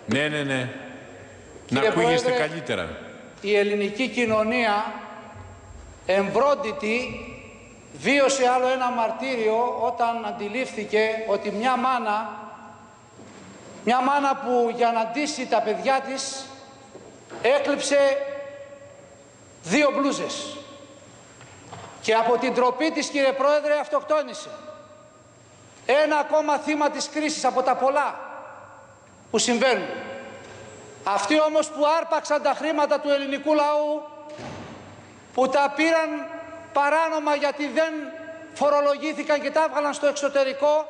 Ναι. Να ακούγεστε καλύτερα. Η ελληνική κοινωνία εμβρόντιτη βίωσε άλλο ένα μαρτύριο όταν αντιλήφθηκε ότι μια μάνα που για να ντύσει τα παιδιά της έκλειψε 2 μπλούζες και από την ντροπή της, κύριε Πρόεδρε, αυτοκτόνησε. Ένα ακόμα θύμα της κρίσης από τα πολλά που συμβαίνουν. Αυτοί όμως που άρπαξαν τα χρήματα του ελληνικού λαού, που τα πήραν παράνομα γιατί δεν φορολογήθηκαν και τα έβγαλαν στο εξωτερικό,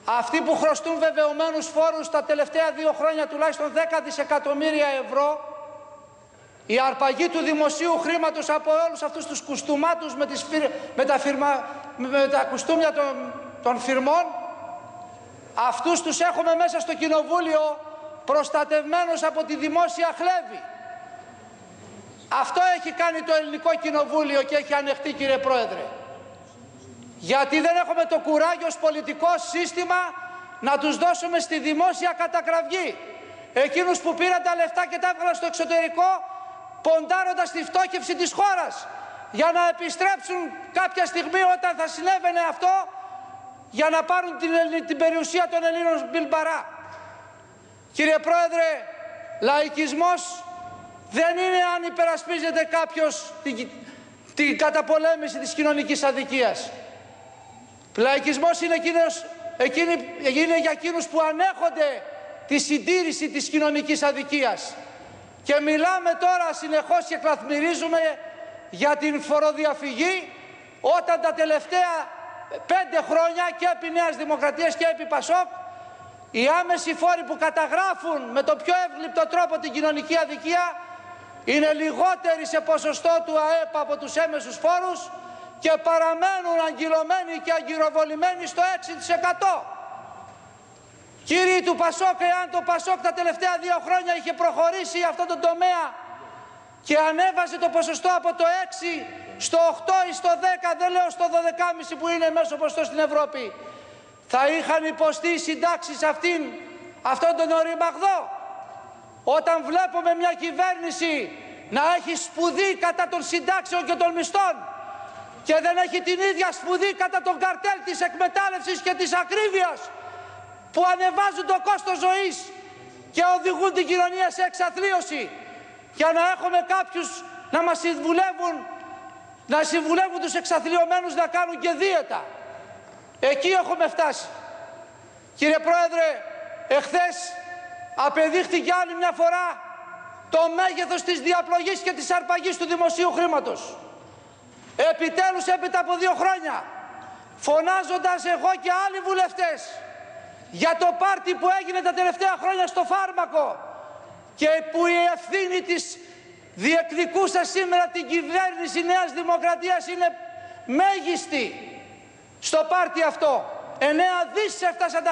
αυτοί που χρωστούν βεβαιωμένους φόρους τα τελευταία 2 χρόνια τουλάχιστον 10 δισεκατομμύρια ευρώ, η αρπαγή του δημοσίου χρήματος από όλους αυτούς τους κουστούμάτους με τα κουστούμια των φιρμών, αυτούς τους έχουμε μέσα στο κοινοβούλιο προστατευμένους από τη δημόσια χλέβη. Αυτό έχει κάνει το ελληνικό κοινοβούλιο και έχει ανεχτεί, κύριε Πρόεδρε. Γιατί δεν έχουμε το κουράγιο ως πολιτικό σύστημα να τους δώσουμε στη δημόσια κατακραυγή. Εκείνους που πήραν τα λεφτά και τα έβγαλαν στο εξωτερικό, ποντάροντας τη φτώχευση της χώρας, για να επιστρέψουν κάποια στιγμή όταν θα συνέβαινε αυτό, για να πάρουν την περιουσία των Ελλήνων μπιλμπαρά. Κύριε Πρόεδρε, λαϊκισμός δεν είναι αν υπερασπίζεται κάποιος την καταπολέμηση της κοινωνικής αδικίας. Λαϊκισμός είναι για εκείνους που ανέχονται τη συντήρηση της κοινωνικής αδικίας. Και μιλάμε τώρα συνεχώς και κλαθμυρίζουμε για την φοροδιαφυγή, όταν τα τελευταία 5 χρόνια και επί Νέας Δημοκρατίας και επί Πασόκ οι άμεσοι φόροι που καταγράφουν με τον πιο εύγλυπτο τρόπο την κοινωνική αδικία είναι λιγότεροι σε ποσοστό του ΑΕΠ από τους έμεσους φόρους και παραμένουν αγκυλωμένοι και αγκυροβολημένοι στο 6%. Κύριοι του Πασόκ, εάν το Πασόκ τα τελευταία 2 χρόνια είχε προχωρήσει αυτό το τομέα και ανέβασε το ποσοστό από το 6 στο 8 ή στο 10, δεν λέω στο 12,5 που είναι μέσο ποσοστό στην Ευρώπη, θα είχαν υποστεί οι συντάξεις αυτόν τον οριμαγδό. Όταν βλέπουμε μια κυβέρνηση να έχει σπουδή κατά των συντάξεων και των μισθών και δεν έχει την ίδια σπουδή κατά τον καρτέλ της εκμετάλλευσης και της ακρίβειας που ανεβάζουν το κόστος ζωής και οδηγούν την κοινωνία σε εξαθλίωση, για να έχουμε κάποιους να μας συμβουλεύουν τους εξαθλιωμένους να κάνουν και δίαιτα. Εκεί έχουμε φτάσει. Κύριε Πρόεδρε, εχθές απεδείχθηκε άλλη μια φορά το μέγεθος της διαπλογής και της αρπαγής του δημοσίου χρήματος. Επιτέλους, έπειτα από 2 χρόνια, φωνάζοντας εγώ και άλλοι βουλευτές για το πάρτι που έγινε τα τελευταία χρόνια στο φάρμακο και που η ευθύνη της διεκδικούσα σήμερα την κυβέρνηση Νέας Δημοκρατίας είναι μέγιστη στο πάρτι αυτό. 9 δις έφτασαν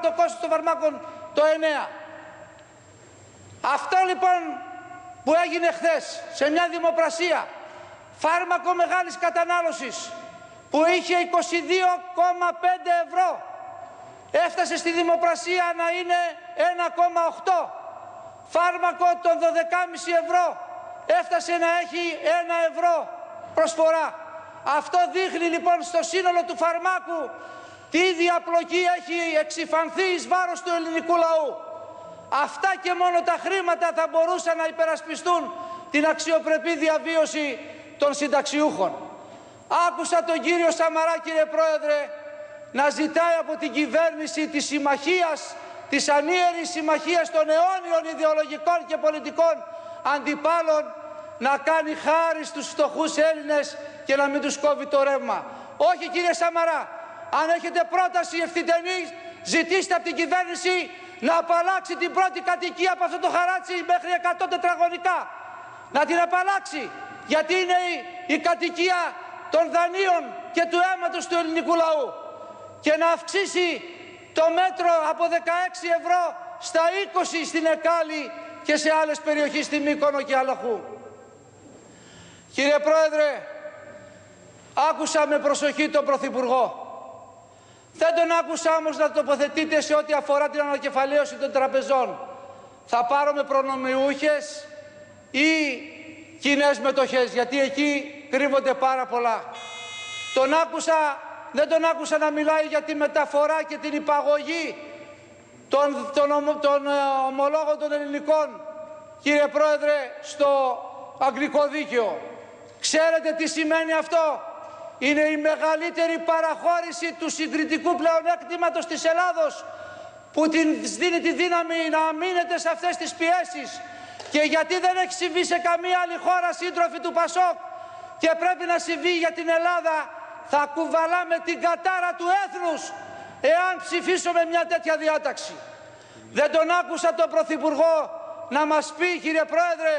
το κόστος των φαρμάκων το 9. Αυτό λοιπόν που έγινε χθες σε μια δημοπρασία, φάρμακο μεγάλης κατανάλωσης που είχε 22,5 ευρώ, έφτασε στη δημοπρασία να είναι 1,8. Φάρμακο των 12,5 ευρώ έφτασε να έχει 1 ευρώ προσφορά. Αυτό δείχνει λοιπόν στο σύνολο του φαρμάκου τι διαπλοκή έχει εξυφανθεί εις βάρος του ελληνικού λαού. Αυτά και μόνο τα χρήματα θα μπορούσαν να υπερασπιστούν την αξιοπρεπή διαβίωση των συνταξιούχων. Άκουσα τον κύριο Σαμαρά, κύριε Πρόεδρε, να ζητάει από την κυβέρνηση της συμμαχίας, της ανίερης συμμαχίας των αιώνιων ιδεολογικών και πολιτικών αντιπάλων, να κάνει χάρη στους φτωχούς Έλληνες και να μην τους κόβει το ρεύμα. Όχι, κύριε Σαμαρά, αν έχετε πρόταση ευθυτενή, ζητήστε από την κυβέρνηση να απαλλάξει την πρώτη κατοικία από αυτό το χαράτσι μέχρι 100 τετραγωνικά. Να την απαλλάξει, γιατί είναι η κατοικία των δανείων και του αίματος του ελληνικού λαού. Και να αυξήσει το μέτρο από 16 ευρώ στα 20 στην Εκάλη και σε άλλες περιοχές, στη Μύκονο και Αλαχού. Κύριε Πρόεδρε, άκουσα με προσοχή τον Πρωθυπουργό. Δεν τον άκουσα όμως να τοποθετείται σε ό,τι αφορά την ανακεφαλαίωση των τραπεζών. θα πάρουμε προνομιούχες ή κοινές μετοχές, γιατί εκεί κρύβονται πάρα πολλά. Δεν τον άκουσα να μιλάει για τη μεταφορά και την υπαγωγή των ομολόγων των ελληνικών, κύριε Πρόεδρε, στο αγγλικό δίκαιο. Ξέρετε τι σημαίνει αυτό? Είναι η μεγαλύτερη παραχώρηση του συγκριτικού πλεονέκτηματος της Ελλάδος, που της δίνει τη δύναμη να αμήνεται σε αυτές τις πιέσεις. Και γιατί δεν έχει συμβεί σε καμία άλλη χώρα, σύντροφοι του Πασόκ, και πρέπει να συμβεί για την Ελλάδα, θα κουβαλάμε την κατάρα του έθνους εάν ψηφίσουμε μια τέτοια διάταξη. Δεν τον άκουσα τον Πρωθυπουργό να μας πει, κύριε Πρόεδρε,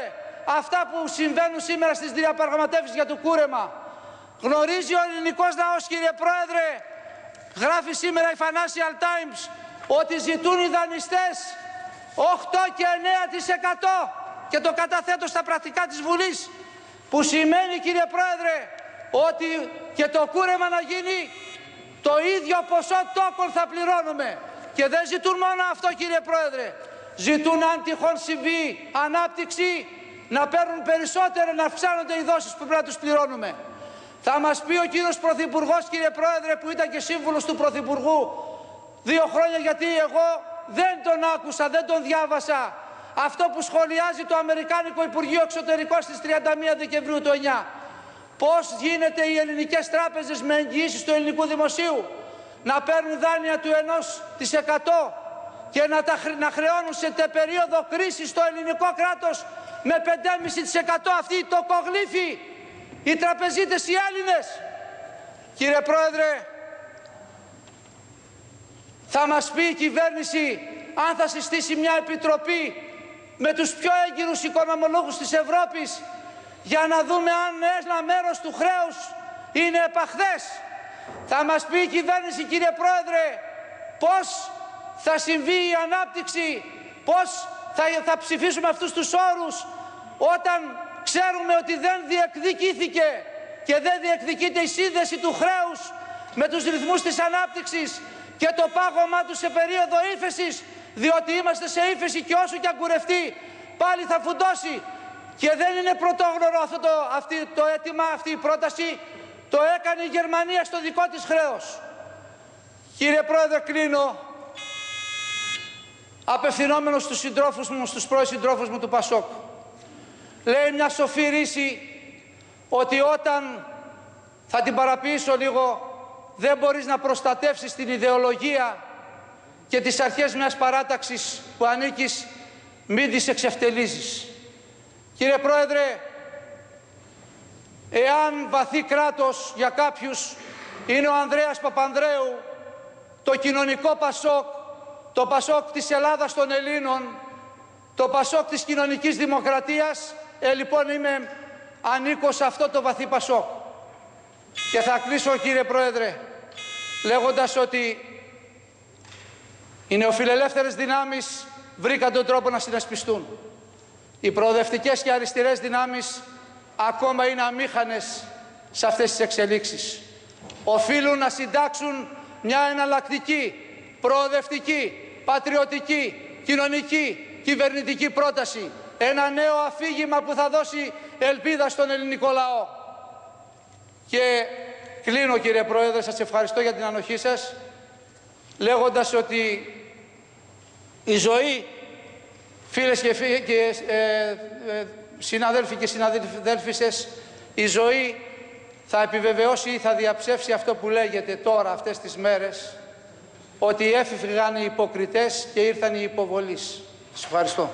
αυτά που συμβαίνουν σήμερα στις διαπραγματεύσεις για το κούρεμα. Γνωρίζει ο ελληνικός λαός, κύριε Πρόεδρε, γράφει σήμερα η Financial Times, ότι ζητούν οι δανειστές 8 και 9% και το καταθέτω στα πρακτικά της Βουλής, που σημαίνει, κύριε Πρόεδρε, ότι και το κούρεμα να γίνει το ίδιο ποσό τόκων θα πληρώνουμε. Και δεν ζητούν μόνο αυτό, κύριε Πρόεδρε, ζητούν αν τυχόν συμβεί ανάπτυξη να παίρνουν περισσότερο, να αυξάνονται οι δόσεις που πρέπει να τους πληρώνουμε. Θα μας πει ο κύριος Πρωθυπουργός, κύριε Πρόεδρε, που ήταν και σύμβουλος του Πρωθυπουργού 2 χρόνια, γιατί εγώ δεν τον άκουσα, δεν τον διάβασα, αυτό που σχολιάζει το Αμερικάνικο Υπουργείο Εξωτερικών στις 31 Δεκεμβρίου του 9. Πώς γίνεται οι ελληνικές τράπεζες με εγγυήσεις του ελληνικού δημοσίου να παίρνουν δάνεια του 1% και να χρεώνουν σε περίοδο κρίσης το ελληνικό κράτος με 5,5% αυτοί οι τοκογλύφοι, οι τραπεζίτες οι Έλληνες. Κύριε Πρόεδρε, θα μας πει η κυβέρνηση αν θα συστήσει μια επιτροπή με τους πιο έγκυρους οικονομολόγους της Ευρώπης για να δούμε αν ένα μέρος του χρέους είναι επαχθές. Θα μας πει η κυβέρνηση, κύριε Πρόεδρε, πώς θα συμβεί η ανάπτυξη, πώς θα ψηφίσουμε αυτούς τους όρους όταν ξέρουμε ότι δεν διεκδικήθηκε και δεν διεκδικείται η σύνδεση του χρέους με τους ρυθμούς της ανάπτυξης και το πάγωμά του σε περίοδο ύφεσης, διότι είμαστε σε ύφεση και όσο και αν κουρευτεί πάλι θα φουντώσει. Και δεν είναι πρωτόγνωρο το αίτημα, αυτή η πρόταση, το έκανε η Γερμανία στο δικό της χρέος. Κύριε Πρόεδρε, κλείνω απευθυνόμενος στους συντρόφους μου, στους πρώην συντρόφους μου του Πασόκ. Λέει μια σοφή ρίση ότι όταν, θα την παραποιήσω λίγο, δεν μπορείς να προστατεύσεις την ιδεολογία και τις αρχές μιας παράταξης που ανήκεις, μην τις εξευτελίζεις. Κύριε Πρόεδρε, εάν βαθύ κράτος για κάποιους είναι ο Ανδρέας Παπανδρέου, το κοινωνικό Πασόκ, το Πασόκ της Ελλάδας των Ελλήνων, το Πασόκ της κοινωνικής δημοκρατίας, λοιπόν ανήκω σε αυτό το βαθύ Πασόκ. Και θα κλείσω, κύριε Πρόεδρε, λέγοντας ότι οι νεοφιλελεύθερες δυνάμεις βρήκαν τον τρόπο να συνασπιστούν. Οι προοδευτικές και αριστερές δυνάμεις ακόμα είναι αμήχανες σε αυτές τις εξελίξεις. Οφείλουν να συντάξουν μια εναλλακτική, προοδευτική, πατριωτική, κοινωνική, κυβερνητική πρόταση. Ένα νέο αφήγημα που θα δώσει ελπίδα στον ελληνικό λαό. Και κλείνω, κύριε Πρόεδρε, σας ευχαριστώ για την ανοχή σας, λέγοντας ότι η ζωή, φίλες και συναδέλφοι και συναδέλφισες, η ζωή θα επιβεβαιώσει ή θα διαψεύσει αυτό που λέγεται τώρα αυτές τις μέρες, ότι έφυγαν οι υποκριτές και ήρθαν οι υποβολείς. Σας ευχαριστώ.